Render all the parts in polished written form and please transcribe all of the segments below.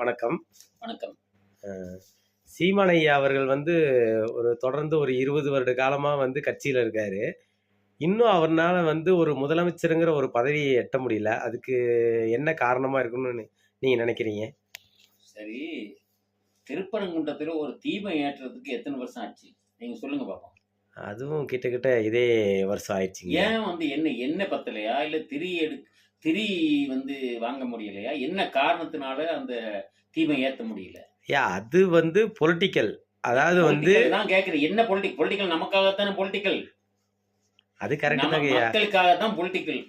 வணக்கம். வணக்கம். அ சீமான் ஐயா அவர்கள் தொடர்ந்து ஒரு 20 வருட காலமா கட்சியில இருக்காரு. இன்னும் அவர்னால ஒரு முதலமைச்சருங்கிற ஒரு பதவிய எட்ட முடியல. அதுக்கு என்ன காரணமா இருக்கும்னு நீங்க நினைக்கிறீங்க? சரி, திருப்பரங்குன்றத்தில ஒரு தீபம் ஏற்றுறதுக்கு எத்தன வருஷம் ஆச்சு? நீங்க சொல்லுங்க பாப்போம். அதுவும் கிட்டத்தட்ட இதே வருஷம் ஆயிடுச்சுங்கய்யா. ஏன் எண்ணெய் பத்தலையா? இல்ல திரி வாங்க முடியலையா? என்ன காரணத்தினால அந்த தீபம் ஏத்த முடியல? அது பொலிட்டிக்கல். அதாவது பொலிட்டிக்கல் தான் கேட்கிறேன். என்ன பொலிட்டிக்கல் நமக்காகத்தானே பொலிட்டிக்கல். அது கரெக்ட் நம்ம தாங்கய்யா. மக்களுக்காக தான் பொலிட்டிக்கல்.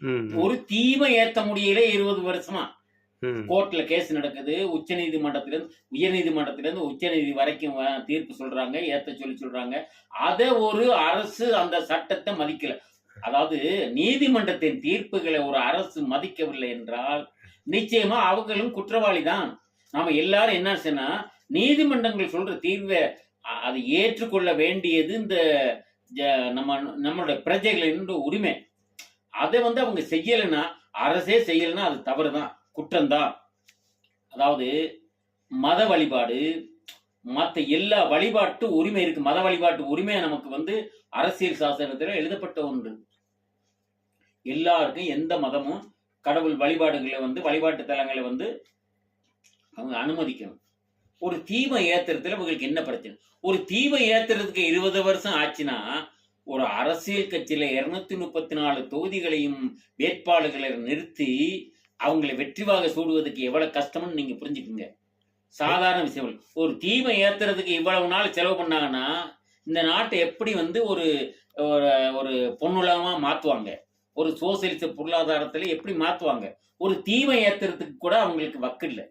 ஒரு தீபம் ஏத்த முடியல 20 வருஷமா. கோர்ட்ல கேஸ் நடக்குது. உயர்நீதிமன்றத்திலிருந்து உச்சநீதி வரைக்கும் தீர்ப்பு சொல்றாங்க, ஏத்த சொல்றாங்க. அத ஒரு அரசு அந்த சட்டத்தை மதிக்கல. அதாவது நீதிமன்றத்தின் தீர்ப்புகளை ஒரு அரசு மதிக்கவில்லை என்றால் நிச்சயமா அவங்களும் குற்றவாளி தான். நாம எல்லாரும் என்ன சொன்னா நீதிமன்றங்கள் சொல்ற தீர்வை அதை ஏற்றுக்கொள்ள வேண்டியது இந்த நம்மளுடைய பிரஜைகளின் உரிமை. அதை அவங்க செய்யலைன்னா, அரசே செய்யலைன்னா அது தவறுதான், குற்றம்தான். அதாவது மத வழிபாடு, மற்ற எல்லா வழிபாட்டு உரிமை இருக்கு. மத வழிபாட்டு உரிமை நமக்கு அரசியல் சாசனத்தில் எழுதப்பட்ட ஒன்று. எல்லாருக்கும் எந்த மதமும் கடவுள் வழிபாடுகளை வழிபாட்டு தலங்களை அவங்க அனுமதிக்கணும். ஒரு தீபம் ஏத்துறதுல உங்களுக்கு என்ன பிரச்சனை? ஒரு தீபம் ஏத்துறதுக்கு 20 வருஷம் ஆச்சுன்னா, ஒரு அரசியல் கட்சியில 234 தொகுதிகளையும் வேட்பாளர்களை நிறுத்தி அவங்களை வெற்றிவாக சூடுவதற்கு எவ்வளவு கஷ்டம்னு நீங்க புரிஞ்சுக்குங்க. சாதாரண விஷயம். ஒரு தீபம் ஏத்துறதுக்கு இவ்வளவு நாள் செலவு பண்ணாங்கன்னா, இந்த நாட்டை எப்படி ஒரு ஒரு பொன்னுலகமா மாத்துவாங்க? ஒரு சோசியலிச பொருளாதாரத்துல எப்படி மாத்துவாங்க? ஒரு தீபம் ஏத்துறதுக்கு கூட அவங்களுக்கு வக்கு இல்லை.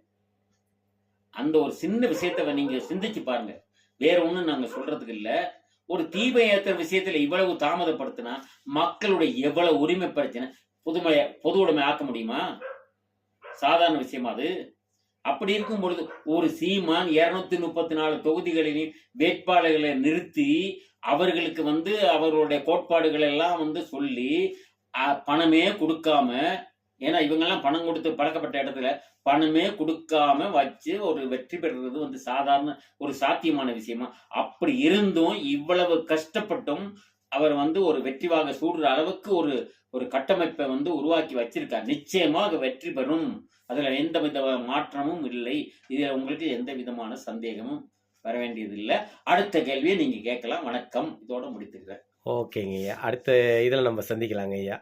அந்த ஒரு சின்ன விஷயத்தை நீங்க சிந்திச்சு பாருங்க. வேற ஒண்ணும் நாங்க சொல்றதுக்கு இல்ல. ஒரு தீபம் ஏத்துற விஷயத்துல இவ்வளவு தாமதப்படுத்தினா மக்களுடைய எவ்வளவு உரிமை பிரச்சனை பொது உடைமை ஆக்க முடியுமா? சாதாரண விஷயமா அது? அப்படி இருக்கும் பொழுது ஒரு சீமான் 234 தொகுதிகளில் வேட்பாளர்களை நிறுத்தி அவர்களுக்கு அவர்களுடைய கோட்பாடுகள் எல்லாம் சொல்லி பணமே கொடுக்காம, ஏன்னா இவங்கெல்லாம் பணம் கொடுத்து பழக்கப்பட்ட இடத்துல பணமே கொடுக்காம வச்சு ஒரு வெற்றி பெறுறது சாதாரண ஒரு சாத்தியமான விஷயமா? அப்படி இருந்தும் இவ்வளவு கஷ்டப்பட்டும் அவர் ஒரு வெற்றிவாக சூடுற அளவுக்கு ஒரு கட்டமைப்பை உருவாக்கி வச்சிருக்கார். நிச்சயமாக வெற்றி பெறும். அதுல எந்த வித மாற்றமும் இல்லை. இதுல உங்களுக்கு எந்த விதமான சந்தேகமும் வர வேண்டியது இல்லை. அடுத்த கேள்வியை நீங்க கேட்கலாம். வணக்கம். இதோட முடித்துக்கிறேன். ஓகேங்க ஐயா. அடுத்த இதுல நம்ம சந்திக்கலாங்க ஐயா.